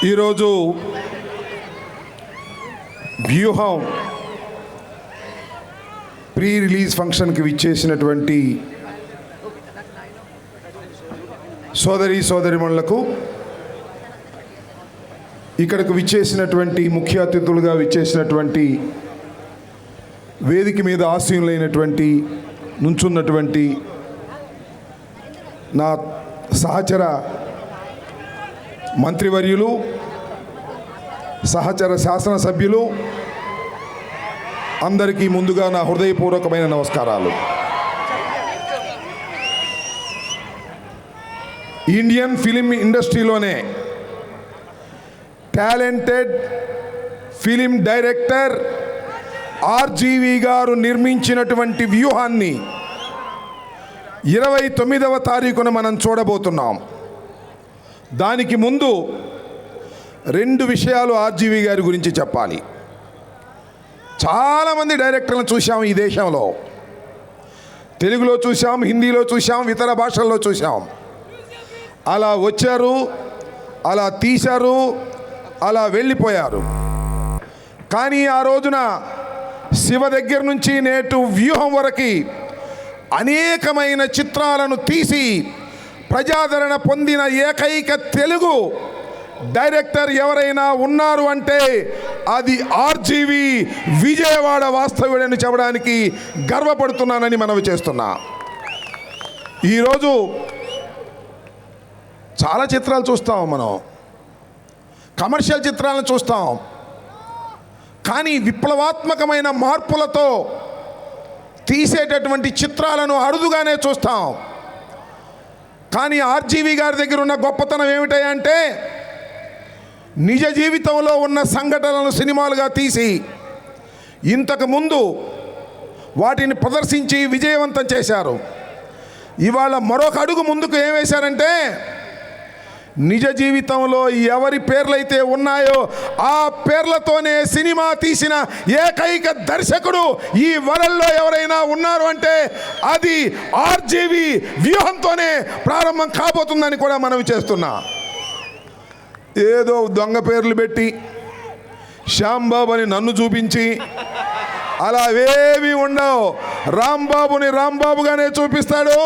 ఈరోజు వ్యూహం pre release ఫంక్షన్కి విచ్చేసినటువంటి సోదరిమణులకు, ఇక్కడకు విచ్చేసినటువంటి ముఖ్య అతిథులుగా విచ్చేసినటువంటి వేదిక మీద ఆసీనులైనటువంటి నుంచున్నటువంటి నా సహచర మంత్రివర్యులు, సహచర శాసనసభ్యులు అందరికీ ముందుగా నా హృదయపూర్వకమైన నమస్కారాలు. ఇండియన్ ఫిలిం ఇండస్ట్రీలోనే టాలెంటెడ్ ఫిలిం డైరెక్టర్ ఆర్జీవి గారు నిర్మించినటువంటి వ్యూహాన్ని 29వ తారీఖున మనం చూడబోతున్నాం. దానికి ముందు 2 విషయాలు ఆర్జీవి గారి గురించి చెప్పాలి. చాలామంది డైరెక్టర్లను చూసాం ఈ దేశంలో. తెలుగులో చూసాం, హిందీలో చూసాం, ఇతర భాషల్లో చూసాం. అలా వచ్చారు, అలా తీశారు, అలా వెళ్ళిపోయారు. కానీ ఆ రోజున శివ దగ్గర నుంచి నేటు వ్యూహం వరకు అనేకమైన చిత్రాలను తీసి ప్రజాదరణ పొందిన ఏకైక తెలుగు డైరెక్టర్ ఎవరైనా ఉన్నారు అంటే అది ఆర్జీవి విజయవాడ వాస్తవ్యుడని చెప్పడానికి గర్వపడుతున్నానని మనవి చేస్తున్నా. ఈరోజు చాలా చిత్రాలు చూస్తాం, మనం కమర్షియల్ చిత్రాలను చూస్తాం, కానీ విప్లవాత్మకమైన మార్పులతో తీసేటటువంటి చిత్రాలను అరుదుగానే చూస్తాం. కానీ ఆర్జీవి గారి దగ్గర ఉన్న గొప్పతనం ఏమిటంటే నిజ జీవితంలో ఉన్న సంఘటనలను సినిమాలుగా తీసి ఇంతకు ముందు వాటిని ప్రదర్శించి విజయవంతం చేశారు. ఇవాళ మరొక అడుగు ముందుకు ఏం వేశారంటే నిజ జీవితంలో ఎవరి పేర్లైతే ఉన్నాయో ఆ పేర్లతోనే సినిమా తీసిన ఏకైక దర్శకుడు ఈ వరల్డ్లో ఎవరైనా ఉన్నారు అంటే అది ఆర్జీవి వ్యూహంతోనే ప్రారంభం కాబోతుందని కూడా మనవి చేస్తున్నా. ఏదో దొంగ పేర్లు పెట్టి శ్యాంబాబు అని నన్ను చూపించి అలా ఏమీ ఉండవు. రాంబాబుని రాంబాబుగానే చూపిస్తాడు,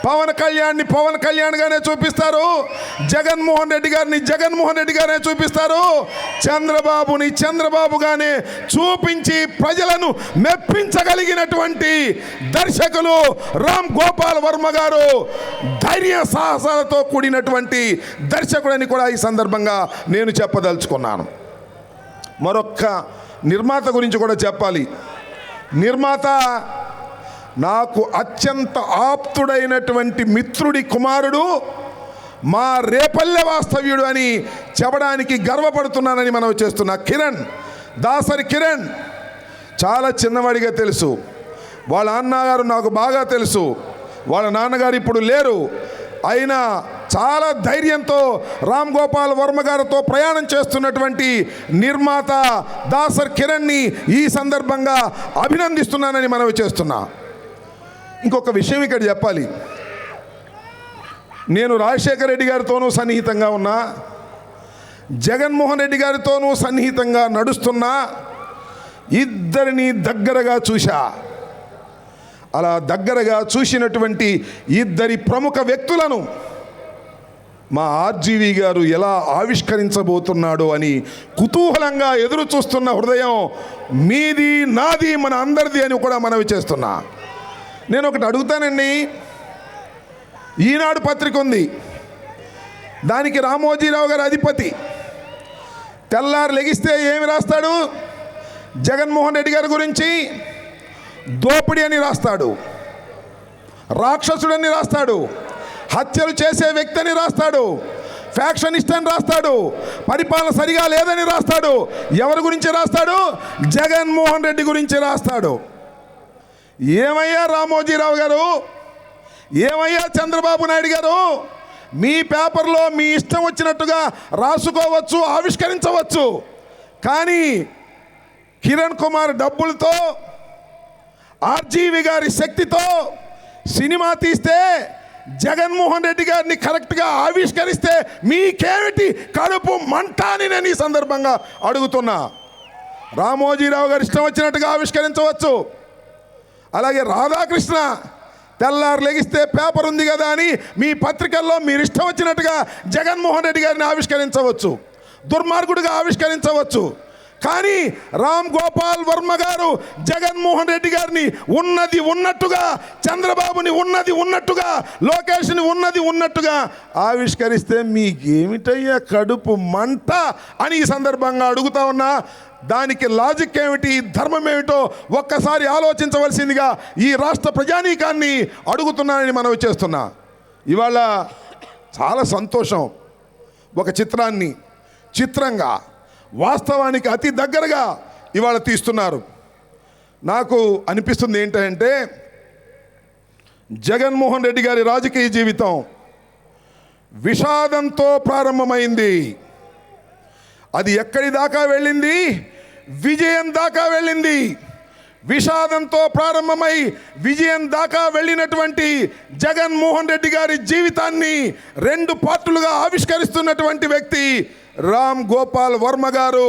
పవన్ కళ్యాణ్ని పవన్ కళ్యాణ్గానే చూపిస్తారు, జగన్మోహన్ రెడ్డి గారిని జగన్మోహన్ రెడ్డి గానే చూపిస్తారు, చంద్రబాబుని చంద్రబాబుగానే చూపించి ప్రజలను మెప్పించగలిగినటువంటి దర్శకులు రామ్ గోపాల్ వర్మ గారు ధైర్య సాహసాలతో కూడినటువంటి దర్శకుడని కూడా ఈ సందర్భంగా నేను చెప్పదలుచుకున్నాను. మరొక్క నిర్మాత గురించి కూడా చెప్పాలి. నిర్మాత నాకు అత్యంత ఆప్తుడైనటువంటి మిత్రుడి కుమారుడు, మా రేపల్లె వాస్తవ్యుడు అని చెప్పడానికి గర్వపడుతున్నానని మనం చేస్తున్నా. కిరణ్, దాసరి కిరణ్ చాలా చిన్నవాడిగా తెలుసు. వాళ్ళ అన్నగారు నాకు బాగా తెలుసు. వాళ్ళ నాన్నగారు ఇప్పుడు లేరు. అయినా చాలా ధైర్యంతో రామ్ గోపాల్ వర్మ గారితో ప్రయాణం చేస్తున్నటువంటి నిర్మాత దాసర్ కిరణ్ని ఈ సందర్భంగా అభినందిస్తున్నానని మనవి చేస్తున్నా. ఇంకొక విషయం ఇక్కడ చెప్పాలి. నేను రాజశేఖర రెడ్డి గారితోనూ సన్నిహితంగా ఉన్నా, జగన్మోహన్ రెడ్డి గారితోనూ సన్నిహితంగా నడుస్తున్నా, ఇద్దరిని దగ్గరగా చూశా. అలా దగ్గరగా చూసినటువంటి ఇద్దరి ప్రముఖ వ్యక్తులను మా ఆర్జీవి గారు ఎలా ఆవిష్కరించబోతున్నాడో అని కుతూహలంగా ఎదురు చూస్తున్న హృదయం మీది, నాది, మన అందరిది అని కూడా మనవి చేస్తున్నా. నేను ఒకటి అడుగుతానండి. ఈనాడు పత్రిక ఉంది, దానికి రామోజీరావు గారు అధిపతి. తెల్లారు లెగిస్తే ఏమి రాస్తాడు? జగన్మోహన్ రెడ్డి గారి గురించి దోపిడీ అని రాస్తాడు, రాక్షసుడని రాస్తాడు, హత్యలు చేసే వ్యక్తి అని రాస్తాడు, ఫ్యాక్షనిస్ట్ అని రాస్తాడు, పరిపాలన సరిగా లేదని రాస్తాడు. ఎవరి గురించి రాస్తాడు? జగన్మోహన్ రెడ్డి గురించి రాస్తాడు. ఏమయ్యా రామోజీరావు గారు, ఏమయ్యా చంద్రబాబు నాయుడు గారు, మీ పేపర్లో మీ ఇష్టం వచ్చినట్టుగా రాసుకోవచ్చు, ఆవిష్కరించవచ్చు, కానీ కిరణ్ కుమార్ డబ్బులతో, ఆర్జీవి గారి శక్తితో సినిమా తీస్తే జగన్మోహన్ రెడ్డి గారిని కరెక్ట్గా ఆవిష్కరిస్తే మీకేమిటి కడుపు మంట అని నేను ఈ సందర్భంగా అడుగుతున్నా. రామోజీరావు గారు ఇష్టం వచ్చినట్టుగా ఆవిష్కరించవచ్చు. అలాగే రాధాకృష్ణ తెల్లారు లెగిస్తే పేపర్ ఉంది కదా అని మీ పత్రికల్లో మీరు ఇష్టం వచ్చినట్టుగా జగన్మోహన్ రెడ్డి గారిని ఆవిష్కరించవచ్చు, దుర్మార్గుడిగా ఆవిష్కరించవచ్చు. కానీ రామ్ గోపాల్ వర్మ గారు జగన్మోహన్ రెడ్డి గారిని ఉన్నది ఉన్నట్టుగా, చంద్రబాబుని ఉన్నది ఉన్నట్టుగా, లోకేష్ని ఉన్నది ఉన్నట్టుగా ఆవిష్కరిస్తే మీకేమిటయ్యా కడుపు మంట అని ఈ సందర్భంగా అడుగుతా ఉన్నా. దానికి లాజిక్ ఏమిటి, ధర్మం ఏమిటో ఒక్కసారి ఆలోచించవలసిందిగా ఈ రాష్ట్ర ప్రజానీకాన్ని అడుగుతున్నానని మనవి చేస్తున్నా. ఇవాళ చాలా సంతోషం, ఒక చిత్రాన్ని చిత్రంగా వాస్తవానికి అతి దగ్గరగా ఇవాళ తీస్తున్నారు. నాకు అనిపిస్తుంది ఏంటంటే జగన్మోహన్ రెడ్డి గారి రాజకీయ జీవితం విషాదంతో ప్రారంభమైంది. అది ఎక్కడి దాకా వెళ్ళింది? విజయం దాకా వెళ్ళింది. విషాదంతో ప్రారంభమై విజయం దాకా వెళ్ళినటువంటి జగన్మోహన్ రెడ్డి గారి జీవితాన్ని 2 పార్టులుగా ఆవిష్కరిస్తున్నటువంటి వ్యక్తి రామ్ గోపాల్ వర్మ గారు,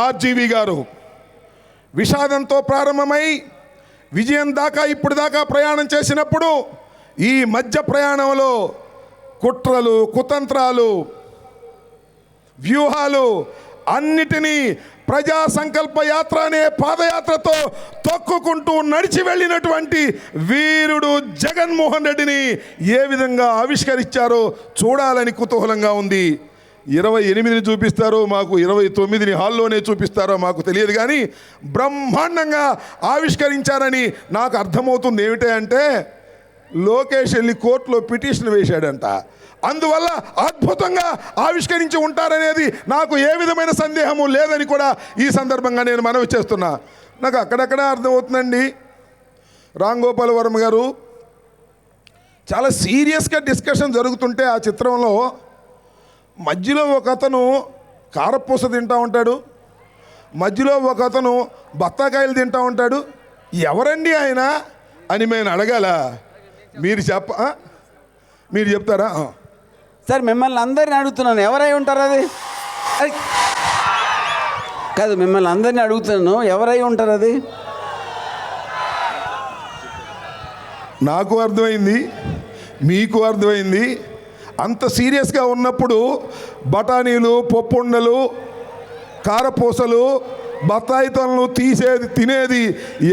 ఆర్జీవి గారు. విషాదంతో ప్రారంభమై విజయం దాకా ఇప్పుడు దాకా ప్రయాణం చేసినప్పుడు ఈ మధ్య ప్రయాణంలో కుట్రలు, కుతంత్రాలు, వ్యూహాలు అన్నిటినీ ప్రజా సంకల్ప యాత్ర అనే పాదయాత్రతో తొక్కుకుంటూ నడిచి వెళ్ళినటువంటి వీరుడు జగన్మోహన్ రెడ్డిని ఏ విధంగా ఆవిష్కరించారో చూడాలని కుతూహలంగా ఉంది. 28ని చూపిస్తారో, మాకు 29ని హాల్లోనే చూపిస్తారో మాకు తెలియదు, కానీ బ్రహ్మాండంగా ఆవిష్కరించారని నాకు అర్థమవుతుంది. ఏమిటంటే లోకేష్ వెళ్ళి కోర్టులో పిటిషన్ వేశాడంట. అందువల్ల అద్భుతంగా ఆవిష్కరించి ఉంటారనేది నాకు ఏ విధమైన సందేహము లేదని కూడా ఈ సందర్భంగా నేను మనవి చేస్తున్నా. నాకు అక్కడక్కడ అర్థమవుతుందండి, రామ్ గోపాల్ వర్మ గారు చాలా సీరియస్గా డిస్కషన్ జరుగుతుంటే ఆ చిత్రంలో మధ్యలో ఒక అతను కారపూస తింటూ ఉంటాడు, మధ్యలో ఒక అతను బత్తాకాయలు తింటూ ఉంటాడు. ఎవరండి ఆయన అని నేను అడగాల? మీరు చెప్తారా? సార్ మిమ్మల్ని అందరిని అడుగుతున్నాను, ఎవరై ఉంటారు? అది కాదు, మిమ్మల్ని అందరినీ అడుగుతున్నాను, ఎవరై ఉంటారు? అది నాకు అర్థమైంది, మీకు అర్థమైంది. అంత సీరియస్గా ఉన్నప్పుడు బఠానీలు, పప్పుండలు, కారపూసలు, బత్తాయి తొనలు తీసేది తినేది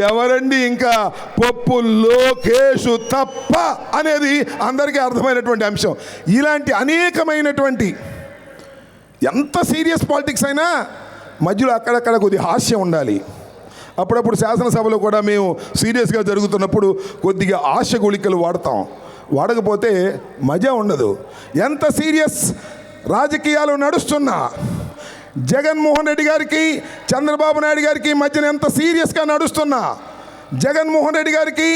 ఎవరండి? ఇంకా పప్పు లోకేషు తప్ప అనేది అందరికీ అర్థమైనటువంటి అంశం. ఇలాంటి అనేకమైనటువంటి ఎంత సీరియస్ పాలిటిక్స్ అయినా మధ్యలో అక్కడక్కడ కొద్ది హాస్యం ఉండాలి. అప్పుడప్పుడు శాసనసభలో కూడా మేము సీరియస్గా జరుగుతున్నప్పుడు కొద్దిగా హాస్య గుళికలు వాడతాం. వాడకపోతే మజా ఉండదు. ఎంత సీరియస్ రాజకీయాలు నడుస్తున్నా జగన్మోహన్ రెడ్డి గారికి, చంద్రబాబు నాయుడు గారికి మధ్యన ఎంత సీరియస్గా నడుస్తున్నా, జగన్మోహన్ రెడ్డి గారికి,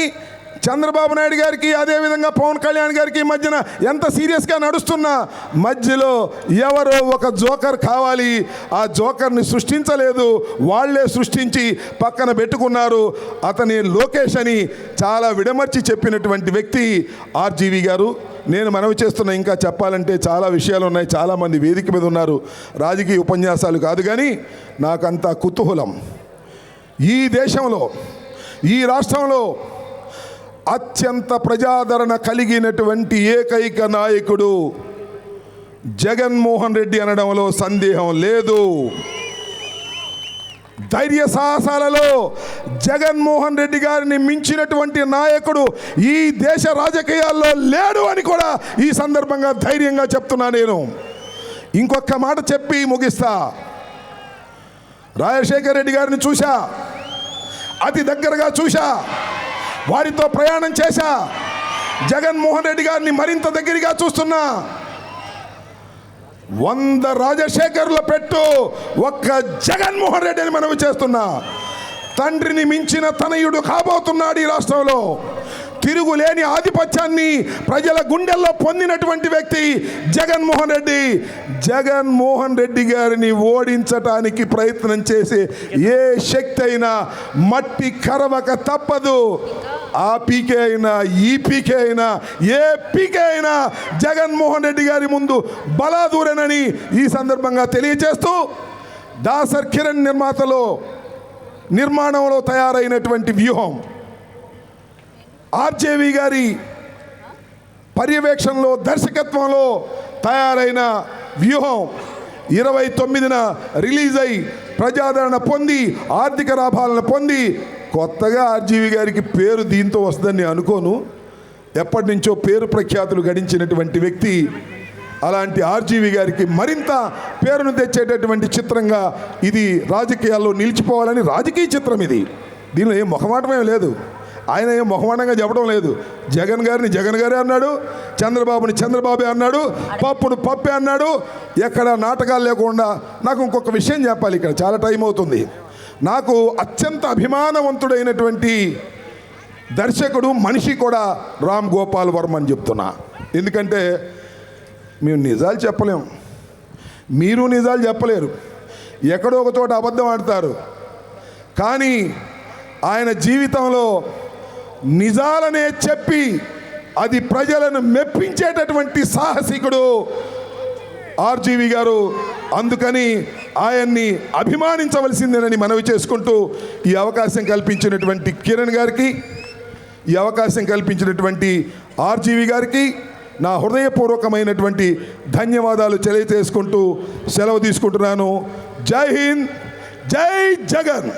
చంద్రబాబు నాయుడు గారికి, అదేవిధంగా పవన్ కళ్యాణ్ గారికి మధ్యన ఎంత సీరియస్గా నడుస్తున్నా మధ్యలో ఎవరో ఒక జోకర్ కావాలి. ఆ జోకర్ని సృష్టించలేదు, వాళ్ళే సృష్టించి పక్కన పెట్టుకున్నారు. అతని లోకేష్ అని చాలా విడమర్చి చెప్పినటువంటి వ్యక్తి ఆర్జీవి గారు. నేను మనవి చేస్తున్నా, ఇంకా చెప్పాలంటే చాలా విషయాలు ఉన్నాయి, చాలామంది వేదిక మీద ఉన్నారు. రాజకీయ ఉపన్యాసాలు కాదు, కానీ నాకంత కుతూహలం. ఈ దేశంలో, ఈ రాష్ట్రంలో అత్యంత ప్రజాదరణ కలిగినటువంటి ఏకైక నాయకుడు జగన్మోహన్ రెడ్డి అనడంలో సందేహం లేదు. ధైర్య సాహసాలలో జగన్మోహన్ రెడ్డి గారిని మించినటువంటి నాయకుడు ఈ దేశ రాజకీయాల్లో లేడు అని కూడా ఈ సందర్భంగా ధైర్యంగా చెప్తున్నా. నేను ఇంకొక మాట చెప్పి ముగిస్తా. రాజశేఖర్ రెడ్డి గారిని చూశా, అతి దగ్గరగా చూశా, వారితో ప్రయాణం చేశా. జగన్మోహన్ రెడ్డి గారిని మరింత దగ్గరగా చూస్తున్నా. 100 రాజశేఖర్ల పెట్టు, ఒక్క జగన్మోహన్ రెడ్డి అని మనవి చేస్తున్నా. తండ్రిని మించిన తనయుడు కాబోతున్నాడు ఈ రాష్ట్రంలో. తిరుగులేని ఆధిపత్యాన్ని ప్రజల గుండెల్లో పొందినటువంటి వ్యక్తి జగన్మోహన్ రెడ్డి. జగన్మోహన్ రెడ్డి గారిని ఓడించటానికి ప్రయత్నం చేసే ఏ శక్తి అయినా మట్టి కరవక తప్పదు. ఆ పీకే అయినా ఈ పీకే అయినా ఏ పీకే అయినా జగన్మోహన్ రెడ్డి గారి ముందు బలాదూరేనని ఈ సందర్భంగా తెలియజేస్తూ దాసర్ కిరణ్ నిర్మాణంలో తయారైనటువంటి వ్యూహం ఆర్జేవి గారి పర్యవేక్షణలో దర్శకత్వంలో తయారైన వ్యూహం 29న రిలీజ్ అయి ప్రజాదరణ పొంది ఆర్థిక లాభాలను పొంది కొత్తగా ఆర్జీవి గారికి పేరు దీంతో వస్తుందని అనుకోను. ఎప్పటి నుంచో పేరు ప్రఖ్యాతులు గడించినటువంటి వ్యక్తి అలాంటి ఆర్జీవి గారికి మరింత పేరును తెచ్చేటటువంటి చిత్రంగా ఇది రాజకీయాల్లో నిలిచిపోవాలని రాజకీయ చిత్రం ఇది. దీనిలో ఏం మొహమాటమే లేదు. ఆయన ఏం మొహమాటంగా చెప్పడం లేదు. జగన్ గారిని జగన్ గారే అన్నాడు, చంద్రబాబుని చంద్రబాబే అన్నాడు, పప్పును పప్పే అన్నాడు. ఎక్కడ నాటకాలు లేకుండా. నాకు ఇంకొక విషయం చెప్పాలి, ఇక్కడ చాలా టైం అవుతుంది. నాకు అత్యంత అభిమానవంతుడైనటువంటి దర్శకుడు మనిషి కూడా రామ్ గోపాల్ వర్మ అని చెప్తున్నా. ఎందుకంటే మేము నిజాలు చెప్పలేము, మీరు నిజాలు చెప్పలేరు, ఎక్కడో ఒక చోట అబద్ధం ఆడతారు. కానీ ఆయన జీవితంలో నిజాలనే చెప్పి అది ప్రజలను మెప్పించేటటువంటి సాహసికుడు ఆర్జీవి గారు. అందుకని ఆయన్ని అభిమానించవలసిందేనని మనవి చేసుకుంటూ ఈ అవకాశం కల్పించినటువంటి కిరణ్ గారికి, ఈ అవకాశం కల్పించినటువంటి ఆర్జీవి గారికి నా హృదయపూర్వకమైనటువంటి ధన్యవాదాలు తెలియజేసుకుంటూ సెలవు తీసుకుంటున్నాను. జై హింద్, జై జగన్.